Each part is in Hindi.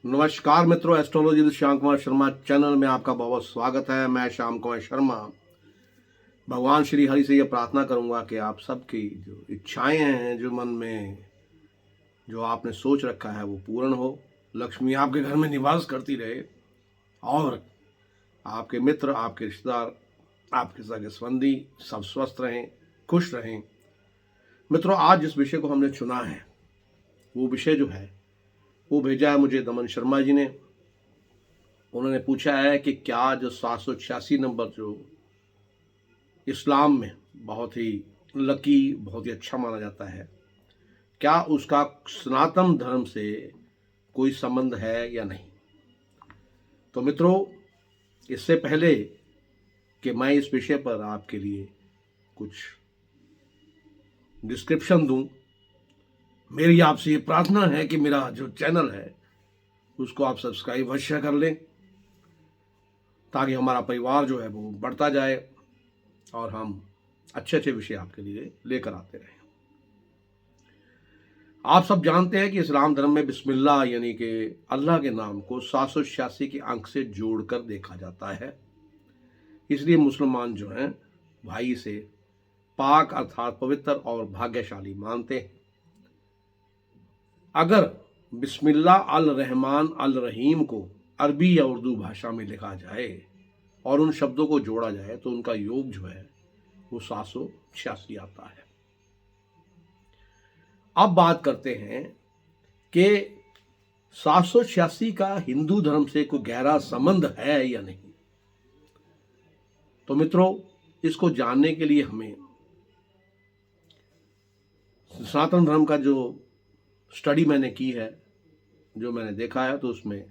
नमस्कार मित्रों, एस्ट्रोलॉजी श्याम कुमार शर्मा चैनल में आपका बहुत स्वागत है। मैं श्याम कुमार शर्मा भगवान श्री हरि से ये प्रार्थना करूंगा कि आप सबकी जो इच्छाएं हैं, जो मन में जो आपने सोच रखा है वो पूर्ण हो, लक्ष्मी आपके घर में निवास करती रहे और आपके मित्र, आपके रिश्तेदार, आपके सगे संबंधी सब स्वस्थ रहें, खुश रहें। मित्रों, आज जिस विषय को हमने चुना है वो विषय जो है वो भेजा है मुझे दमन शर्मा जी ने। उन्होंने पूछा है कि क्या जो 786 नंबर जो इस्लाम में बहुत ही लकी, बहुत ही अच्छा माना जाता है, क्या उसका सनातन धर्म से कोई संबंध है या नहीं। तो मित्रों, इससे पहले कि मैं इस विषय पर आपके लिए कुछ डिस्क्रिप्शन दूं, मेरी आपसे ये प्रार्थना है कि मेरा जो चैनल है उसको आप सब्सक्राइब अवश्य कर लें, ताकि हमारा परिवार जो है वो बढ़ता जाए और हम अच्छे अच्छे विषय आपके लिए लेकर आते रहें। आप सब जानते हैं कि इस्लाम धर्म में बिस्मिल्लाह यानी कि अल्लाह के नाम को 786 के अंक से जोड़कर देखा जाता है। इसलिए मुसलमान जो हैं भाई से पाक अर्थात पवित्र और भाग्यशाली मानते हैं। अगर बिस्मिल्लाह अल रहमान अल रहीम को अरबी या उर्दू भाषा में लिखा जाए और उन शब्दों को जोड़ा जाए तो उनका योग जो है वो 786 आता है। अब बात करते हैं कि 786 का हिंदू धर्म से कोई गहरा संबंध है या नहीं। तो मित्रों, इसको जानने के लिए हमें सनातन धर्म का जो स्टडी मैंने की है, जो मैंने देखा है, तो उसमें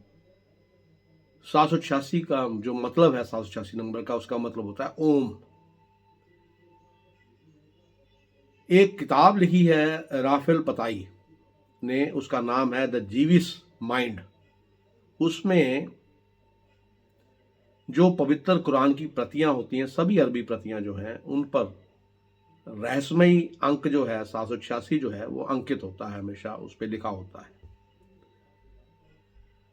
786 का जो मतलब है, 786 नंबर का, उसका मतलब होता है ओम। एक किताब लिखी है राफेल पताई ने, उसका नाम है द जीविस माइंड। उसमें जो पवित्र कुरान की प्रतियां होती हैं, सभी अरबी प्रतियां जो हैं, उन पर रहस्यमयी अंक जो है 786 जो है वो अंकित होता है, हमेशा उस पर लिखा होता है।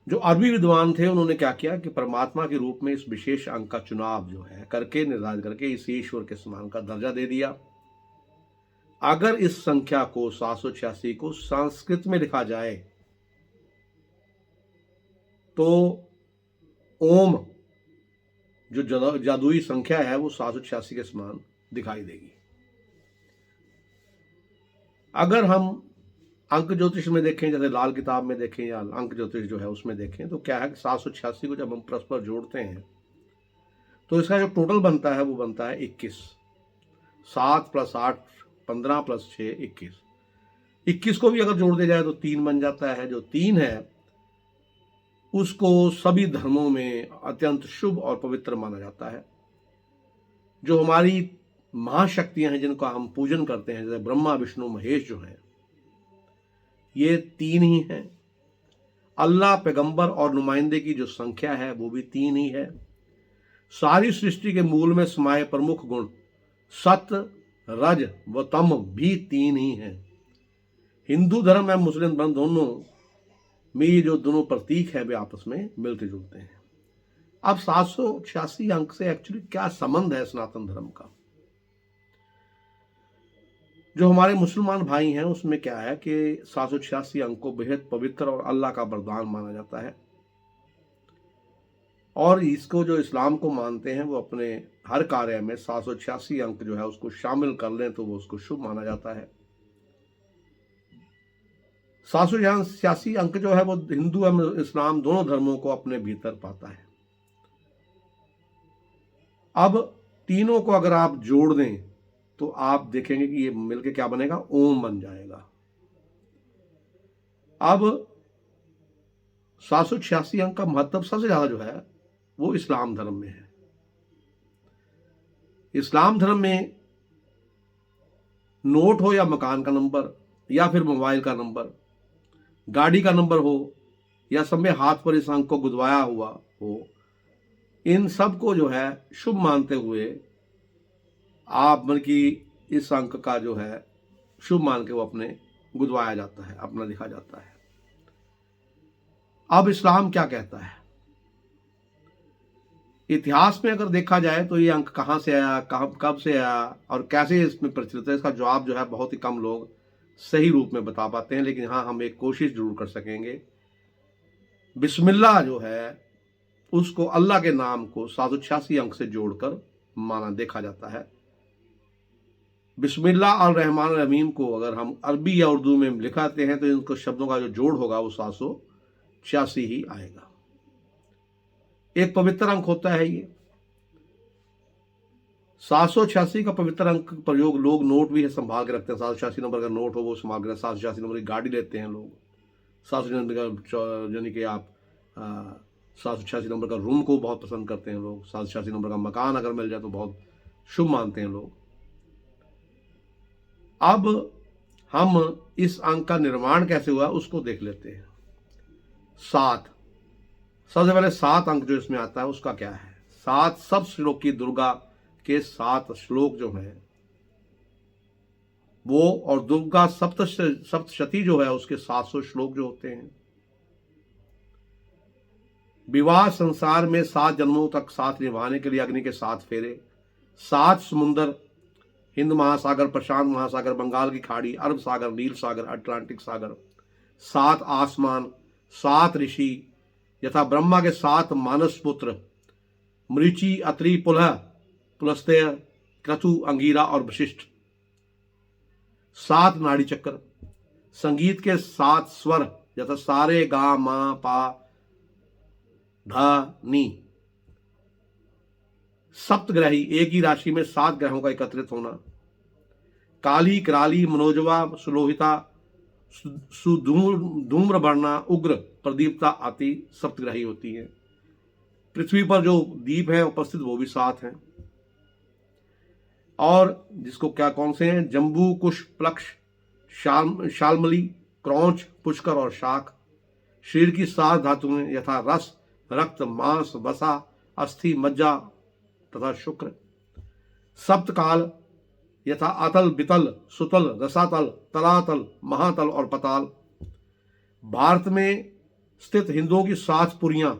जो अरबी विद्वान थे उन्होंने क्या किया कि परमात्मा के रूप में इस विशेष अंक का चुनाव जो है करके, निर्धारित करके इसे ईश्वर के समान का दर्जा दे दिया। अगर इस संख्या को 786 को संस्कृत में लिखा जाए तो ओम जो जादुई संख्या है वो 786 के समान दिखाई देगी। अगर हम अंक ज्योतिष में देखें, जैसे लाल किताब में देखें या अंक ज्योतिष जो है उसमें देखें, तो क्या है कि 786 को जब हम परस्पर जोड़ते हैं तो इसका जो टोटल बनता है वो बनता है 21। 7 + 8 15 + 6 21। 21 को भी अगर जोड़ दिया जाए तो 3 बन जाता है। जो 3 है उसको सभी धर्मों में अत्यंत शुभ और पवित्र माना जाता है। जो हमारी महाशक्तियां हैं जिनका हम पूजन करते हैं, जैसे ब्रह्मा विष्णु महेश जो हैं, ये 3 ही हैं। अल्लाह, पैगंबर और नुमाइंदे की जो संख्या है वो भी 3 ही है। सारी सृष्टि के मूल में समाये प्रमुख गुण सत्य, रज व तम भी 3 ही हैं। हिंदू धर्म एवं मुस्लिम धर्म दोनों में ये जो दोनों प्रतीक है वे आपस में मिलते जुलते हैं। अब 786 अंक से एक्चुअली क्या संबंध है सनातन धर्म का। जो हमारे मुसलमान भाई हैं उसमें क्या है कि 786 अंक को बेहद पवित्र और अल्लाह का वरदान माना जाता है, और इसको जो इस्लाम को मानते हैं वो अपने हर कार्य में 786 अंक जो है उसको शामिल कर लें तो वो उसको शुभ माना जाता है। 786 अंक जो है वो हिंदू एवं इस्लाम दोनों धर्मों को अपने भीतर पाता है। अब तीनों को अगर आप जोड़ दें तो आप देखेंगे कि ये मिलके क्या बनेगा, ओम बन जाएगा। अब 786 अंक का महत्व सबसे ज्यादा जो है वो इस्लाम धर्म में है। इस्लाम धर्म में नोट हो या मकान का नंबर या फिर मोबाइल का नंबर, गाड़ी का नंबर हो या सब में हाथ पर इस अंक को गुदवाया हुआ हो, इन सब को जो है शुभ मानते हुए आप मन की इस अंक का जो है शुभ मान के वो अपने गुदवाया जाता है, अपना लिखा जाता है। अब इस्लाम क्या कहता है? इतिहास में अगर देखा जाए तो ये अंक कहाँ से आया, कब से आया और कैसे इसमें प्रचलित है, इसका जवाब जो है बहुत ही कम लोग सही रूप में बता पाते हैं। लेकिन हाँ, हम एक कोशिश जरूर कर सकेंगे। बिस्मिल्लाह जो है उसको अल्लाह के नाम को 786 अंक से जोड़कर माना देखा जाता है। बिस्मिल्लाह और रहमान रहीम को अगर हम अरबी या उर्दू में लिखाते हैं तो इनको शब्दों का जो जोड़ होगा वो 786 ही आएगा। एक पवित्र अंक होता है ये 786 का पवित्र अंक प्रयोग लोग नोट भी है संभाल के रखते हैं। 786 नंबर का नोट हो वो संभाल के, 786 नंबर की गाड़ी लेते हैं लोग, 786 यानी कि आप 786 नंबर का रूम को बहुत पसंद करते हैं लोग, 786 नंबर का मकान अगर मिल जाए तो बहुत शुभ मानते हैं लोग। अब हम इस अंक का निर्माण कैसे हुआ उसको देख लेते हैं। 7, सबसे पहले 7 अंक जो इसमें आता है उसका क्या है? 7 सब श्लोक की दुर्गा के 7 श्लोक जो हैं वो, और दुर्गा सप्तशती जो है उसके 700 श्लोक जो होते हैं। विवाह संसार में 7 जन्मों तक साथ निभाने के लिए अग्नि के 7 फेरे, 7 समुंदर, हिंद महासागर, प्रशांत महासागर, बंगाल की खाड़ी, अरब सागर, नील सागर, अटलांटिक सागर, 7 आसमान, 7 ऋषि यथा ब्रह्मा के 7 मानस पुत्र, मरीचि, अत्रि, पुलह, पुलस्त्य, क्रतु, अंगीरा और वशिष्ठ, 7 नाड़ी चक्र, संगीत के 7 स्वर यथा सारे गा मा पा धा नी, सप्तग्रही, एक ही राशि में 7 ग्रहों का एकत्रित होना, काली, कराली, मनोजवा, सुलोहिता, धूम्रवर्णा, उग्र, प्रदीप्ता आदि सप्तग्रही होती है। पृथ्वी पर जो दीप है उपस्थित वो भी 7 हैं। और जिसको क्या कौन से हैं? जम्बू, कुश, प्लक्ष, शालमली, क्रौंच, पुष्कर और शाख। शरीर की 7 धातुएं यथा रस, रक्त, मांस, वसा, अस्थि, मज्जा तथा शुक्र। सप्तकाल यथा अतल, बितल, सुतल, रसातल, तलातल, महातल और पताल। भारत में स्थित हिंदुओं की 7 पुरियां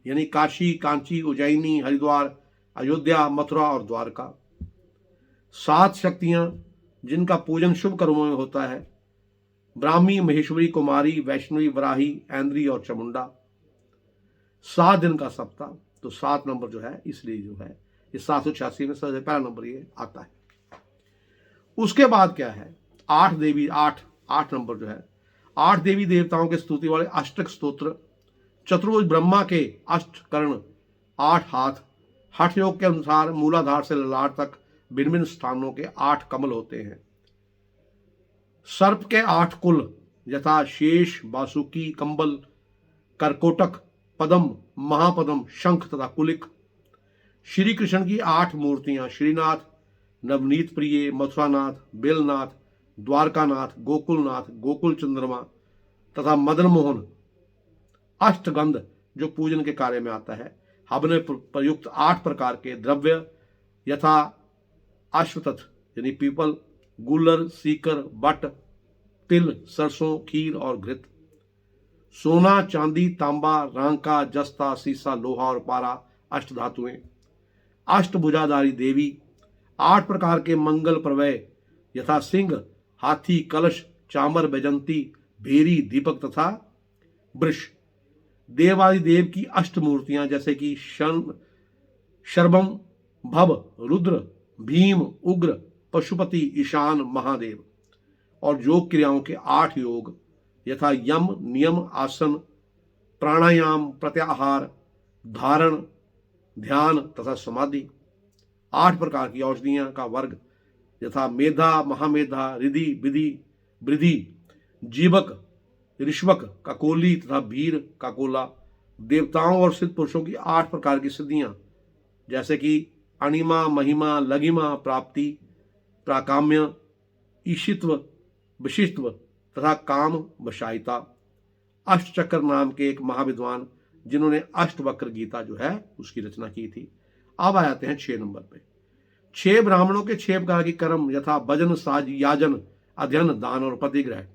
यानी काशी, कांची, उज्जैनी, हरिद्वार, अयोध्या, मथुरा और द्वारका। 7 शक्तियां जिनका पूजन शुभ कर्मों में होता है, ब्राह्मी, महेश्वरी, कुमारी, वैष्णवी, वराही, ऐन्द्री और चामुंडा। 7 दिन का सप्ताह। तो 7 नंबर जो है इसलिए जो है इस 786 में सबसे पहला नंबर ये आता है। उसके बाद क्या है? 8 देवी, 8 नंबर जो है 8 देवी देवताओं के स्तुति वाले अष्टक स्तोत्र, चतुर्भुज ब्रह्मा के 8 कर्ण, 8 हाथ, हठ योग के अनुसार मूलाधार से ललाट तक भिन्न भिन्न स्थानों के 8 कमल होते हैं। सर्प के 8 कुल यथा शेष, बासुकी, कंबल, करकोटक, पदम, महापदम, शंख तथा कुलिक। श्री कृष्ण की 8 मूर्तियां, श्रीनाथ, नवनीत प्रिय, मथुरानाथ, बेलनाथ, द्वारकानाथ, गोकुलनाथ, गोकुल चंद्रमा तथा मदन मोहन। अष्टगंध जो पूजन के कार्य में आता है। हवन प्रयुक्त 8 प्रकार के द्रव्य यथा अश्वत्थ यानी पीपल, गुलर, सीकर, बट, तिल, सरसों, खीर और घृत। सोना, चांदी, तांबा, रांका, जस्ता, सीसा, लोहा और पारा अष्ट धातुएं। अष्टभुजाधारी देवी, 8 प्रकार के मंगल प्रवय यथा सिंह, हाथी, कलश, चामर, बैजंती, भेरी, दीपक तथा वृष। देवादिदेव की 8 मूर्तियां जैसे कि शर्वम, भव, रुद्र, भीम, उग्र, पशुपति, ईशान, महादेव। और योग क्रियाओं के 8 योग यथा यम, नियम, आसन, प्राणायाम, प्रत्याहार, धारण, ध्यान तथा समाधि। 8 प्रकार की औषधियां का वर्ग यथा मेधा, महामेधा, रिधि, विधि, वृद्धि, जीवक, ऋष्वक, ककोली तथा भीर, काकोला। देवताओं और सिद्ध पुरुषों की 8 प्रकार की सिद्धियां जैसे कि अणिमा, महिमा, लघिमा, प्राप्ति, प्राकाम्य, ईशित्व, विशिष्टव तथा काम वशायिता। अष्टचक्र नाम के एक महाविद्वान जिन्होंने अष्टवक्र गीता जो है उसकी रचना की थी। अब आ जाते हैं 6 नंबर पे। 6 ब्राह्मणों के 6 प्रकार की कर्म यथा भजन, साज, याजन, अध्ययन, दान और पतिग्रह।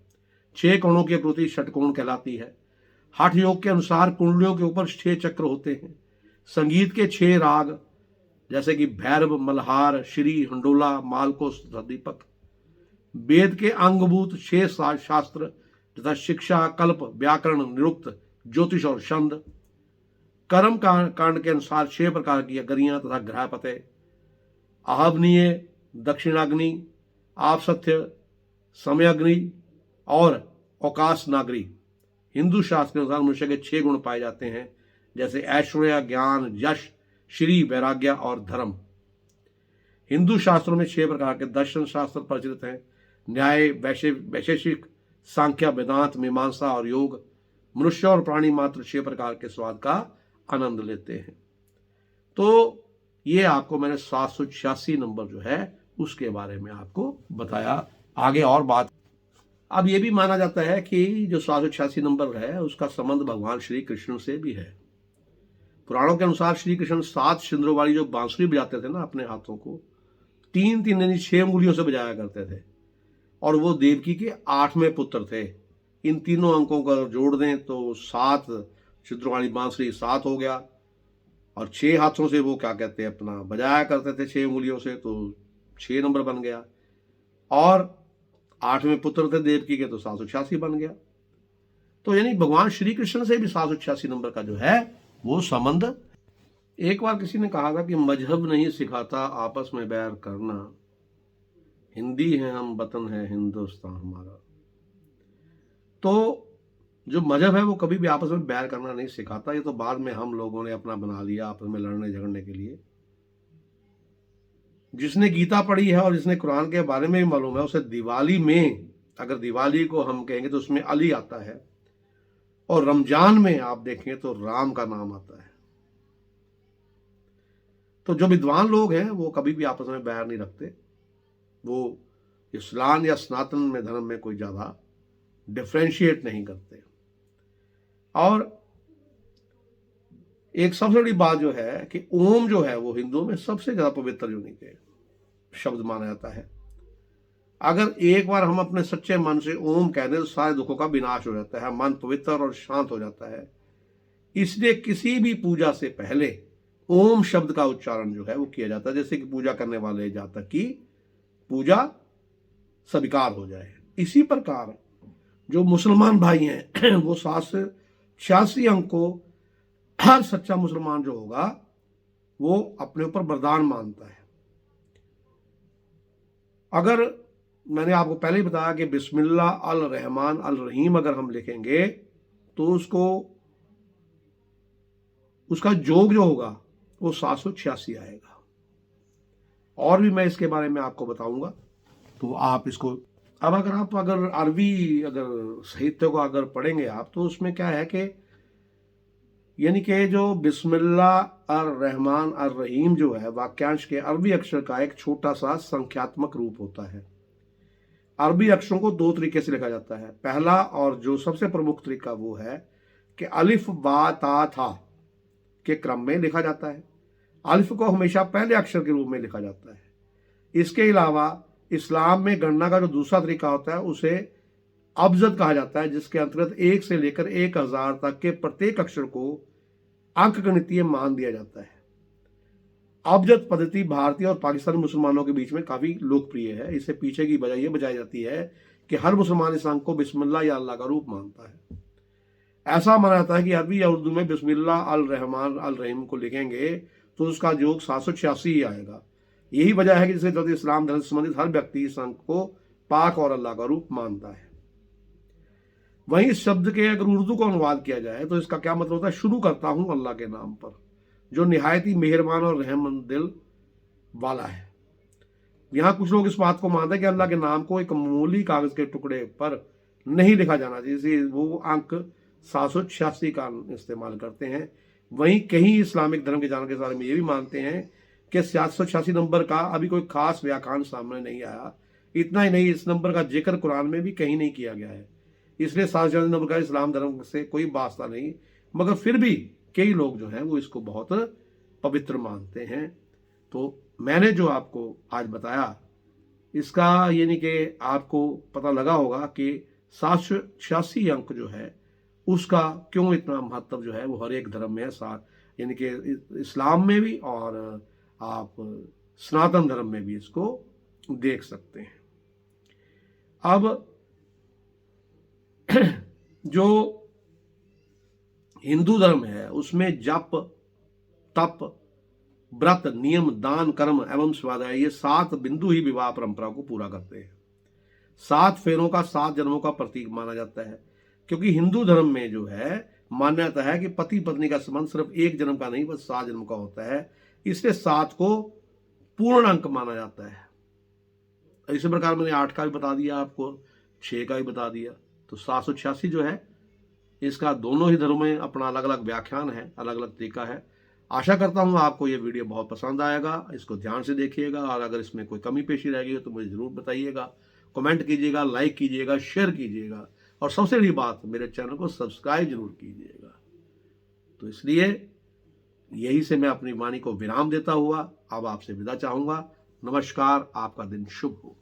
6 कोणों की प्रवृत्ति षटकोण कहलाती है। हठ योग के अनुसार कुंडलियों के ऊपर 6 चक्र होते हैं। संगीत के 6 राग जैसे कि भैरव, मल्हार, श्री, हंडोला, मालकोस तथा दीपक। वेद के अंगभूत 6 शास्त्र तथा शिक्षा, कल्प, व्याकरण, निरुक्त, ज्योतिष और छंद। कर्म कांड के अनुसार 6 प्रकार की अगरियां तथा ग्रह पते। आहवनीय, दक्षिणाग्नि, आपसत्य, समयाग्नि और अवकाश नागरी। हिंदू शास्त्र के अनुसार मनुष्य के 6 गुण पाए जाते हैं जैसे ऐश्वर्य, ज्ञान, यश, श्री, वैराग्य और धर्म। हिंदू शास्त्रों में 6 प्रकार के दर्शन शास्त्र प्रचलित हैं। न्याय, वैशेषिक, सांख्य, वेदांत, मीमांसा और योग। मनुष्य और प्राणी मात्र 6 प्रकार के स्वाद का आनंद लेते हैं। तो ये आपको मैंने 786 नंबर जो है उसके बारे में आपको बताया। आगे और बात, अब ये भी माना जाता है कि जो 786 नंबर है उसका संबंध भगवान श्री कृष्ण से भी है। पुराणों के अनुसार श्री कृष्ण 7 छिंद्रों वाली जो बांसुरी बजाते थे ना अपने हाथों को, 3 यानी 6 उंगलियों से बजाया करते थे, और वो देवकी के 8वें पुत्र थे। इन तीनों अंकों को जोड़ दें तो 7 छिद्रों वाली बांसुरी 7 हो गया, और 6 हाथों से वो क्या कहते हैं अपना बजाया करते थे 6 उंगलियों से, तो 6 नंबर बन गया। और 8वें पुत्र थे देवकी के, तो 786 बन गया। तो यानी भगवान श्री कृष्ण से भी 786 नंबर का जो है वो संबंध। एक बार किसी ने कहा था कि मजहब नहीं सिखाता आपस में बैर करना, हिंदी है हम, वतन है हिंदुस्तान हमारा। तो जो मजहब है वो कभी भी आपस में बैर करना नहीं सिखाता, ये तो बाद में हम लोगों ने अपना बना लिया आपस में लड़ने झगड़ने के लिए। जिसने गीता पढ़ी है और जिसने कुरान के बारे में भी मालूम है, उसे दिवाली में, अगर दिवाली को हम कहेंगे तो उसमें अली आता है, और रमजान में आप देखें तो राम का नाम आता है। तो जो विद्वान लोग हैं वो कभी भी आपस में बैर नहीं रखते, वो इस्लाम या सनातन में धर्म में कोई ज्यादा डिफ्रेंशिएट नहीं करते। और एक सबसे बड़ी बात जो है कि ओम जो है वो हिंदुओं में सबसे ज्यादा पवित्र यूनिक है शब्द माना जाता है। अगर एक बार हम अपने सच्चे मन से ओम कह दें तो सारे दुखों का विनाश हो जाता है, मन पवित्र और शांत हो जाता है। इसलिए किसी भी पूजा से पहले ओम शब्द का उच्चारण जो है वो किया जाता है, जैसे कि पूजा करने वाले जातक की पूजा स्वीकार हो जाए। इसी प्रकार जो मुसलमान भाई हैं वो 786 अंक को हर सच्चा मुसलमान जो होगा वो अपने ऊपर वरदान मानता है। अगर मैंने आपको पहले ही बताया कि बिस्मिल्लाह अल रहमान अल रहीम अगर हम लिखेंगे तो उसका योग जो होगा वो 786 आएगा। और भी मैं इसके बारे में आपको बताऊंगा, तो आप इसको अब अगर अरबी अगर साहित्य को अगर पढ़ेंगे आप तो उसमें क्या है कि यानी कि जो बिस्मिल्लाह अर रहमान अर रहीम जो है वाक्यांश के अरबी अक्षर का एक छोटा सा संख्यात्मक रूप होता है। अरबी अक्षरों को 2 तरीके से लिखा जाता है। पहला और जो सबसे प्रमुख तरीका वो है कि अलिफ बा ता था के क्रम में लिखा जाता है। अलिफ को हमेशा पहले अक्षर के रूप में लिखा जाता है। इसके अलावा इस्लाम में गणना का जो दूसरा तरीका होता है उसे अबजद कहा जाता है, जिसके अंतर्गत 1 से लेकर 1000 तक के प्रत्येक अक्षर को अंक गणितीय मान दिया जाता है। अबजद पद्धति भारतीय और पाकिस्तानी मुसलमानों के बीच में काफी लोकप्रिय है। इससे पीछे की वजह यह बताई जाती है कि हर मुसलमान इस अंक को बिस्मिल्लाह या अल्लाह का रूप मानता है। ऐसा माना जाता है कि अरबी या उर्दू में बिस्मिल्लाह अल रहमान अल रहीम को लिखेंगे तो उसका योग 786 ही आएगा। यही वजह है कि जिसके चलते इस्लाम धर्म से संबंधित हर व्यक्ति इस अंक को पाक और अल्लाह का रूप मानता है। वहीं इस शब्द के अगर उर्दू को अनुवाद किया जाए तो इसका क्या मतलब होता है, शुरू करता हूं अल्लाह के नाम पर, जो निहायत ही मेहरबान और रहम दिल वाला है। यहां कुछ लोग इस बात को मानते हैं कि अल्लाह के नाम को एक मामूली कागज के टुकड़े पर नहीं लिखा जाना चाहिए, इसलिए वो अंक 786 का इस्तेमाल करते हैं। वहीं कई इस्लामिक धर्म के जानने के बारे में ये भी मानते हैं कि 786 नंबर का अभी कोई खास व्याख्यान सामने नहीं आया। इतना ही नहीं, इस नंबर का जिक्र कुरान में भी कहीं नहीं किया गया है, इसलिए 786 नंबर का इस्लाम धर्म से कोई वास्ता नहीं। मगर फिर भी कई लोग जो हैं वो इसको बहुत पवित्र मानते हैं। तो मैंने जो आपको आज बताया इसका यानी कि आपको पता लगा होगा कि 786 अंक जो है उसका क्यों इतना महत्व जो है वो हर एक धर्म में है, यानी कि इस्लाम में भी और आप सनातन धर्म में भी इसको देख सकते हैं। अब जो हिंदू धर्म है उसमें जप, तप, व्रत, नियम, दान, कर्म एवं स्वाध्याय, ये 7 बिंदु ही विवाह परंपरा को पूरा करते हैं। 7 फेरों का 7 जन्मों का प्रतीक माना जाता है, क्योंकि हिंदू धर्म में जो है मान्यता है कि पति पत्नी का संबंध सिर्फ एक जन्म का नहीं बस 7 जन्म का होता है, इसलिए 7 को पूर्ण अंक माना जाता है। इसी प्रकार मैंने 8 का भी बता दिया आपको, 6 का भी बता दिया, तो 786 जो है इसका दोनों ही धर्मों में अपना अलग अलग व्याख्यान है, अलग अलग तरीका है। आशा करता हूँ आपको ये वीडियो बहुत पसंद आएगा, इसको ध्यान से देखिएगा और अगर इसमें कोई कमी पेशी रह गई तो मुझे ज़रूर बताइएगा, कमेंट कीजिएगा, लाइक कीजिएगा, शेयर कीजिएगा और सबसे बड़ी बात, मेरे चैनल को सब्सक्राइब जरूर कीजिएगा। तो इसलिए यही से मैं अपनी वाणी को विराम देता हुआ अब आपसे विदा चाहूँगा। नमस्कार, आपका दिन शुभ हो।